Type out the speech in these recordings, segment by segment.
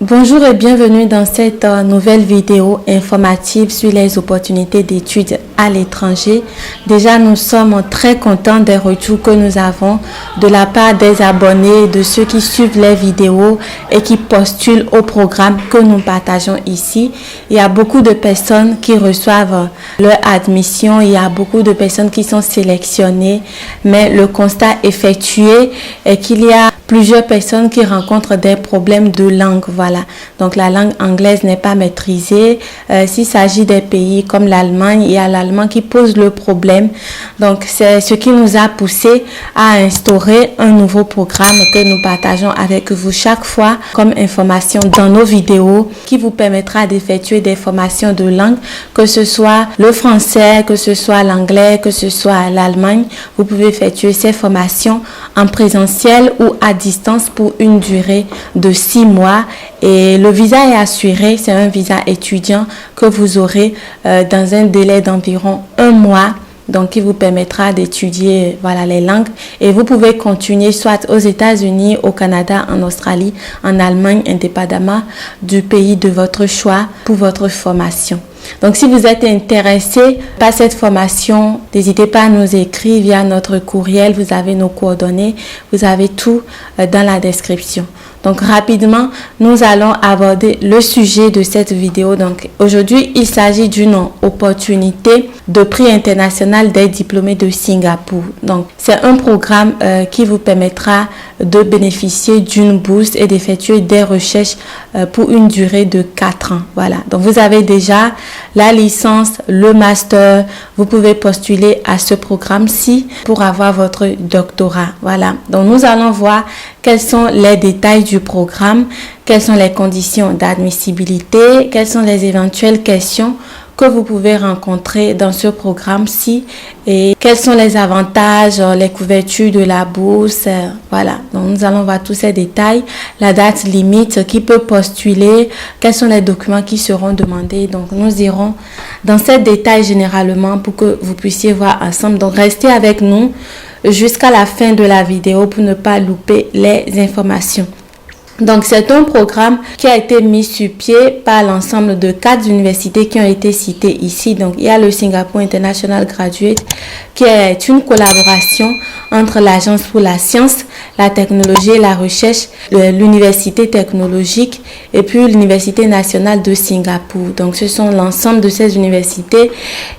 Bonjour et bienvenue dans cette nouvelle vidéo informative sur les opportunités d'études à l'étranger. Déjà, nous sommes très contents des retours que nous avons de la part des abonnés, de ceux qui suivent les vidéos et qui postulent au programme que nous partageons ici. Il y a beaucoup de personnes qui reçoivent leur admission, il y a beaucoup de personnes qui sont sélectionnées, mais le constat effectué est qu'il y a plusieurs personnes qui rencontrent des problèmes de langue, voilà. Donc la langue anglaise n'est pas maîtrisée. S'il s'agit des pays comme l'Allemagne, il y a l'allemand qui pose le problème. Donc c'est ce qui nous a poussé à instaurer un nouveau programme que nous partageons avec vous chaque fois comme information dans nos vidéos qui vous permettra d'effectuer des formations de langue, que ce soit le français, que ce soit l'anglais, que ce soit l'Allemagne. Vous pouvez effectuer ces formations en présentiel ou à distance pour une durée de 6 mois et le visa est assuré, c'est un visa étudiant que vous aurez dans un délai d'environ 1 mois, donc qui vous permettra d'étudier les langues et vous pouvez continuer soit aux États-Unis, au Canada, en Australie, en Allemagne, indépendamment du pays de votre choix pour votre formation. Donc, si vous êtes intéressé par cette formation, n'hésitez pas à nous écrire via notre courriel. Vous avez nos coordonnées, vous avez tout dans la description. Donc, rapidement, nous allons aborder le sujet de cette vidéo. Donc, aujourd'hui, il s'agit d'une opportunité de prix international des diplômés de Singapour. Donc, c'est un programme qui vous permettra de bénéficier d'une bourse et d'effectuer des recherches pour une durée de 4 ans. Voilà. Donc, vous avez déjà la licence, le master. Vous pouvez postuler à ce programme-ci pour avoir votre doctorat. Voilà. Donc, nous allons voir quels sont les détails du programme, quelles sont les conditions d'admissibilité, quelles sont les éventuelles questions que vous pouvez rencontrer dans ce programme-ci et quels sont les avantages, les couvertures de la bourse, voilà. Donc, nous allons voir tous ces détails, la date limite, qui peut postuler, quels sont les documents qui seront demandés. Donc, nous irons dans ces détails généralement pour que vous puissiez voir ensemble. Donc, restez avec nous jusqu'à la fin de la vidéo pour ne pas louper les informations. Donc, c'est un programme qui a été mis sur pied par l'ensemble de 4 universités qui ont été citées ici. Donc, il y a le Singapore International Graduate qui est une collaboration entre l'Agence pour la science, la technologie et la recherche, l'Université technologique et puis l'Université nationale de Singapour. Donc, ce sont l'ensemble de ces universités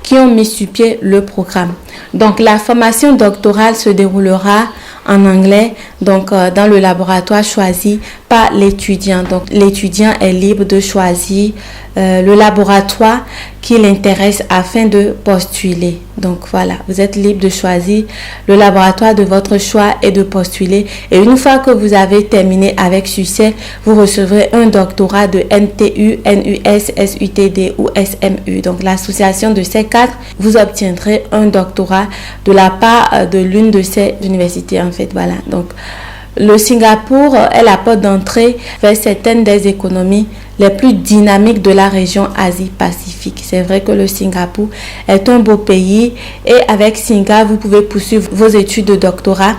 qui ont mis sur pied le programme. Donc, la formation doctorale se déroulera en anglais, donc dans le laboratoire choisi par l'étudiant. Donc, l'étudiant est libre de choisir le laboratoire qui l'intéresse afin de postuler. Donc, voilà, vous êtes libre de choisir le laboratoire de votre choix et de postuler. Et une fois que vous avez terminé avec succès, vous recevrez un doctorat de NTU, NUS, SUTD ou SMU. Donc, l'association de ces 4, vous obtiendrez un doctorat de la part de l'une de ces universités, en fait. Voilà. Donc, le Singapour est la porte d'entrée vers certaines des économies les plus dynamiques de la région Asie-Pacifique. C'est vrai que le Singapour est un beau pays et avec Singa, vous pouvez poursuivre vos études de doctorat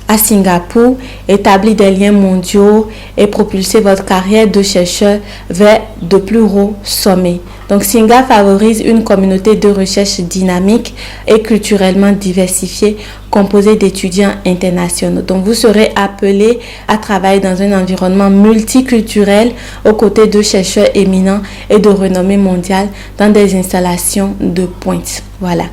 à Singapour, établir des liens mondiaux et propulser votre carrière de chercheur vers de plus hauts sommets. Donc, Singa favorise une communauté de recherche dynamique et culturellement diversifiée, composée d'étudiants internationaux. Donc, vous serez appelé à travailler dans un environnement multiculturel aux côtés de chercheurs éminents et de renommée mondiale dans des installations de pointe. Voilà.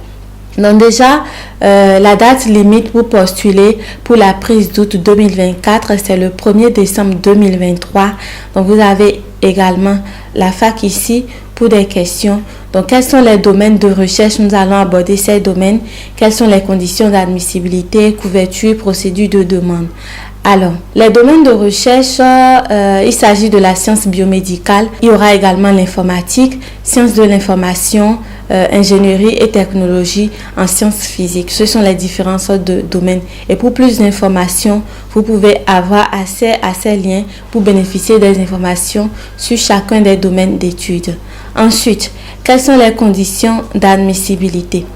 Donc déjà, la date limite pour postuler pour la prise d'août 2024, c'est le 1er décembre 2023. Donc vous avez également la fac ici pour des questions. Donc quels sont les domaines de recherche? Nous allons aborder ces domaines. Quelles sont les conditions d'admissibilité, couverture, procédure de demande? Alors, les domaines de recherche, il s'agit de la science biomédicale. Il y aura également l'informatique, sciences de l'information, ingénierie et technologie en sciences physiques. Ce sont les différentes sortes de domaines. Et pour plus d'informations, vous pouvez avoir accès à ces liens pour bénéficier des informations sur chacun des domaines d'études. Ensuite, quelles sont les conditions d'admissibilité?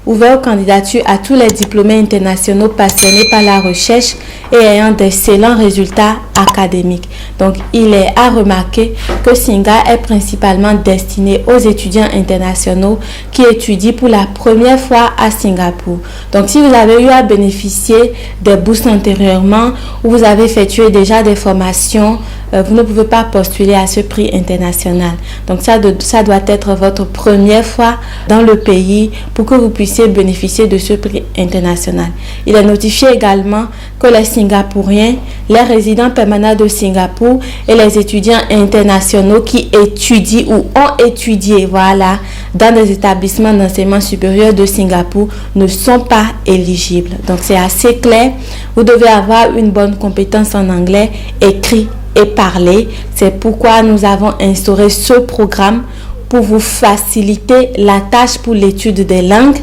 ouvert aux candidatures à tous les diplômés internationaux passionnés par la recherche et ayant d'excellents résultats académiques. Donc, il est à remarquer que Singa est principalement destiné aux étudiants internationaux qui étudient pour la première fois à Singapour. Donc, si vous avez eu à bénéficier des bourses antérieurement ou vous avez effectué déjà des formations, vous ne pouvez pas postuler à ce prix international. Donc, ça doit être votre première fois dans le pays pour que vous puissiez bénéficier de ce prix international. Il est notifié également que les Singapouriens, les résidents permanents de Singapour et les étudiants internationaux qui étudient ou ont étudié, voilà, dans des établissements d'enseignement supérieur de Singapour ne sont pas éligibles. Donc, c'est assez clair. Vous devez avoir une bonne compétence en anglais, écrit et parler. C'est pourquoi nous avons instauré ce programme pour vous faciliter la tâche pour l'étude des langues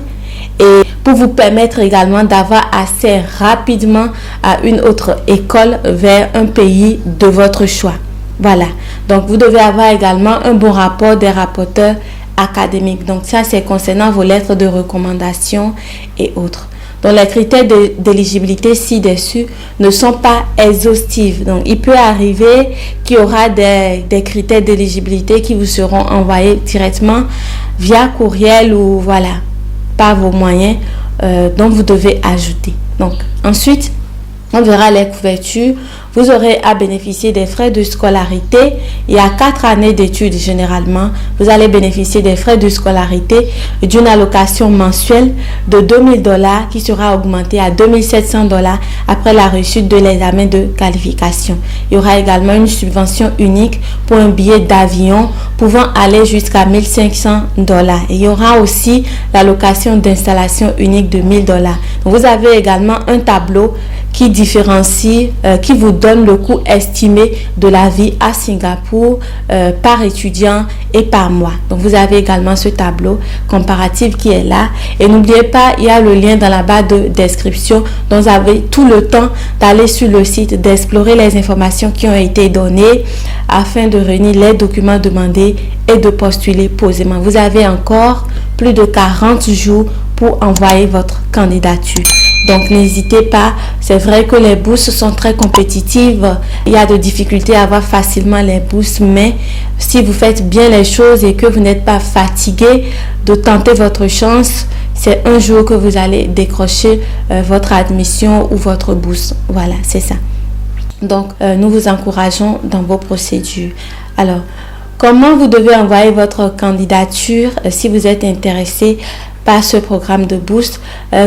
et pour vous permettre également d'avoir accès rapidement à une autre école vers un pays de votre choix. Voilà. Donc, vous devez avoir également un bon rapport des rapporteurs académiques. Donc, ça, c'est concernant vos lettres de recommandation et autres. Donc, les critères d'éligibilité ci-dessus ne sont pas exhaustifs. Donc, il peut arriver qu'il y aura des critères d'éligibilité qui vous seront envoyés directement via courriel ou voilà, par vos moyens dont vous devez ajouter. Donc, ensuite, on verra les couvertures. Vous aurez à bénéficier des frais de scolarité. Il y a 4 années d'études généralement. Vous allez bénéficier des frais de scolarité d'une allocation mensuelle de $2,000 qui sera augmentée à $2,700 après la réussite de l'examen de qualification. Il y aura également une subvention unique pour un billet d'avion pouvant aller jusqu'à $1,500. Et il y aura aussi l'allocation d'installation unique de $1,000. Vous avez également un tableau qui différencie, qui vous donne le coût estimé de la vie à Singapour par étudiant et par mois. Donc, vous avez également ce tableau comparatif qui est là. Et n'oubliez pas, il y a le lien dans la barre de description. Donc, vous avez tout le temps d'aller sur le site, d'explorer les informations qui ont été données afin de réunir les documents demandés et de postuler posément. Vous avez encore plus de 40 jours pour envoyer votre candidature. Donc, n'hésitez pas. C'est vrai que les bourses sont très compétitives. Il y a de difficultés à avoir facilement les bourses. Mais si vous faites bien les choses et que vous n'êtes pas fatigué de tenter votre chance, c'est un jour que vous allez décrocher votre admission ou votre bourse. Voilà, c'est ça. Donc, nous vous encourageons dans vos procédures. Alors, comment vous devez envoyer votre candidature si vous êtes intéressé par ce programme de bourse?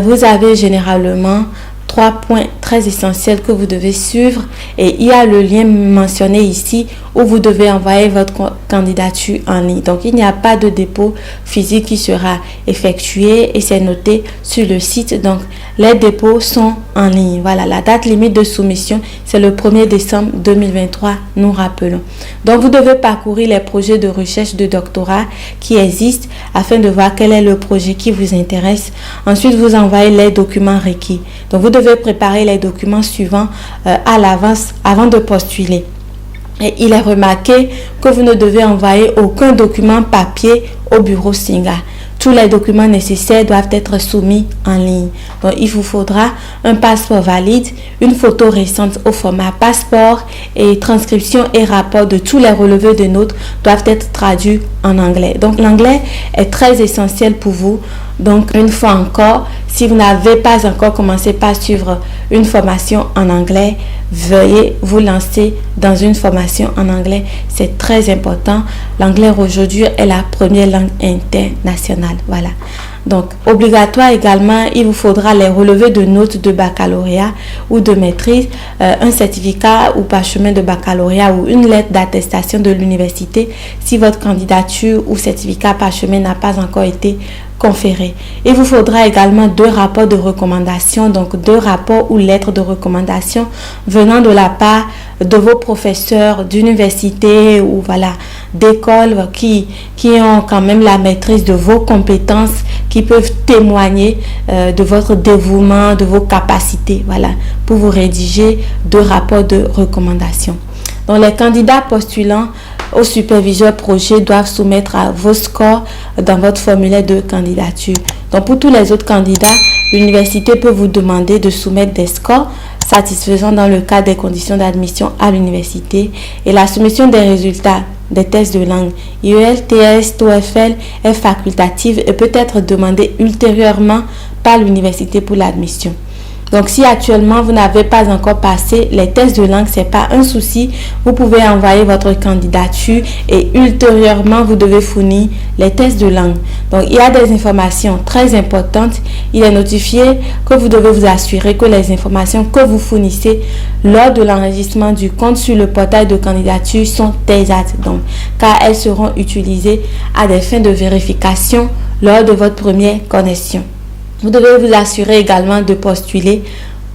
Vous avez généralement 3 points très essentiels que vous devez suivre et il y a le lien mentionné ici où vous devez envoyer votre candidature en ligne. Donc, il n'y a pas de dépôt physique qui sera effectué et c'est noté sur le site. Donc, les dépôts sont en ligne. Voilà, la date limite de soumission, c'est le 1er décembre 2023, nous rappelons. Donc, vous devez parcourir les projets de recherche de doctorat qui existent afin de voir quel est le projet qui vous intéresse. Ensuite, vous envoyez les documents requis. Donc, vous devez préparer les documents suivants à l'avance avant de postuler. Et il est remarqué que vous ne devez envoyer aucun document papier au bureau Singa. Tous les documents nécessaires doivent être soumis en ligne. Donc, il vous faudra un passeport valide, une photo récente au format passeport et transcription et rapport de tous les relevés de notes doivent être traduits en anglais. Donc, l'anglais est très essentiel pour vous. Donc, une fois encore, si vous n'avez pas encore commencé par suivre une formation en anglais, veuillez vous lancer dans une formation en anglais. C'est très important. L'anglais aujourd'hui est la première langue internationale. Voilà. Donc, obligatoire également, il vous faudra les relevés de notes de baccalauréat ou de maîtrise, un certificat ou parchemin de baccalauréat ou une lettre d'attestation de l'université si votre candidature ou certificat parchemin n'a pas encore été conféré. Il vous faudra également 2 rapports de recommandation, donc 2 rapports ou lettres de recommandation venant de la part de vos professeurs d'université ou voilà, d'école qui ont quand même la maîtrise de vos compétences, qui peuvent témoigner de votre dévouement, de vos capacités, voilà, pour vous rédiger 2 rapports de recommandation. Donc, les candidats postulant au superviseur projet doivent soumettre vos scores dans votre formulaire de candidature. Donc, pour tous les autres candidats, l'université peut vous demander de soumettre des scores satisfaisants dans le cadre des conditions d'admission à l'université, et la soumission des résultats des tests de langue IEL, TS, TOEFL est facultative et peut être demandée ultérieurement par l'université pour l'admission. Donc, si actuellement vous n'avez pas encore passé les tests de langue, ce n'est pas un souci. Vous pouvez envoyer votre candidature et ultérieurement, vous devez fournir les tests de langue. Donc, il y a des informations très importantes. Il est notifié que vous devez vous assurer que les informations que vous fournissez lors de l'enregistrement du compte sur le portail de candidature sont exactes. Donc, car elles seront utilisées à des fins de vérification lors de votre première connexion. Vous devez vous assurer également de postuler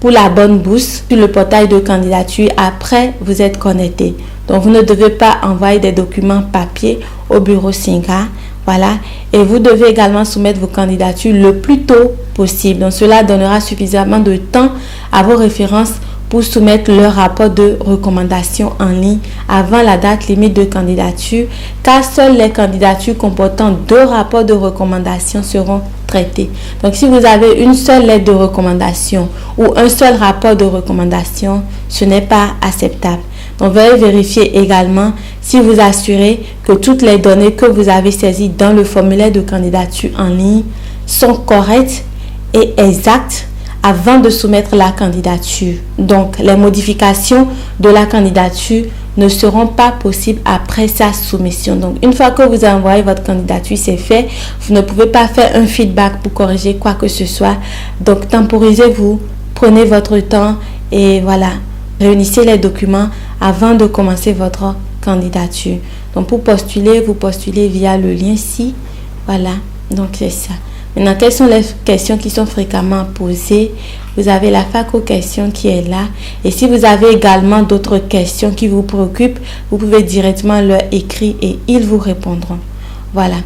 pour la bonne bourse sur le portail de candidature après vous être connecté. Donc, vous ne devez pas envoyer des documents papier au bureau SINGA. Voilà. Et vous devez également soumettre vos candidatures le plus tôt possible. Donc, cela donnera suffisamment de temps à vos références pour soumettre leur rapport de recommandation en ligne avant la date limite de candidature, car seules les candidatures comportant 2 rapports de recommandation seront traitées. Donc, si vous avez une seule lettre de recommandation ou un seul rapport de recommandation, ce n'est pas acceptable. Donc, veuillez vérifier également si vous assurez que toutes les données que vous avez saisies dans le formulaire de candidature en ligne sont correctes et exactes avant de soumettre la candidature. Donc, les modifications de la candidature ne seront pas possibles après sa soumission. Donc, une fois que vous envoyez votre candidature, c'est fait. Vous ne pouvez pas faire un feedback pour corriger quoi que ce soit. Donc, temporisez-vous, prenez votre temps et voilà, réunissez les documents avant de commencer votre candidature. Donc, pour postuler, vous postulez via le lien ci. Voilà, donc c'est ça. Maintenant, quelles sont les questions qui sont fréquemment posées? Vous avez la fac aux questions qui est là. Et si vous avez également d'autres questions qui vous préoccupent, vous pouvez directement leur écrire et ils vous répondront. Voilà.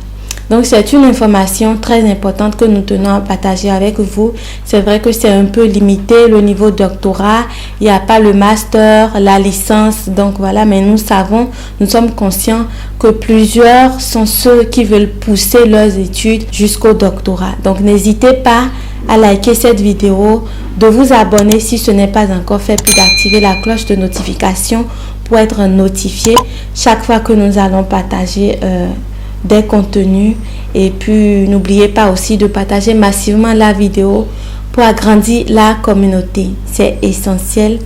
Donc, c'est une information très importante que nous tenons à partager avec vous. C'est vrai que c'est un peu limité le niveau doctorat. Il n'y a pas le master, la licence. Donc, voilà. Mais nous savons, nous sommes conscients que plusieurs sont ceux qui veulent pousser leurs études jusqu'au doctorat. Donc, n'hésitez pas à liker cette vidéo, de vous abonner si ce n'est pas encore fait, puis d'activer la cloche de notification pour être notifié chaque fois que nous allons partager des contenus. Et puis n'oubliez pas aussi de partager massivement la vidéo pour agrandir la communauté, c'est essentiel.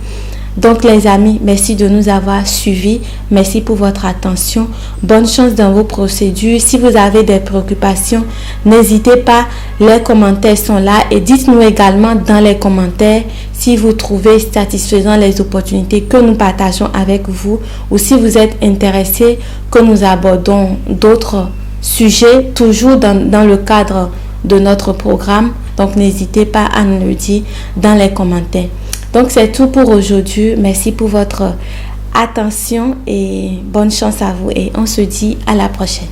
Donc les amis, merci de nous avoir suivis, merci pour votre attention, bonne chance dans vos procédures. Si vous avez des préoccupations, n'hésitez pas, les commentaires sont là, et dites-nous également dans les commentaires si vous trouvez satisfaisant les opportunités que nous partageons avec vous, ou si vous êtes intéressé que nous abordons d'autres sujets toujours dans le cadre de notre programme. Donc n'hésitez pas à nous le dire dans les commentaires. Donc c'est tout pour aujourd'hui. Merci pour votre attention et bonne chance à vous, et on se dit à la prochaine.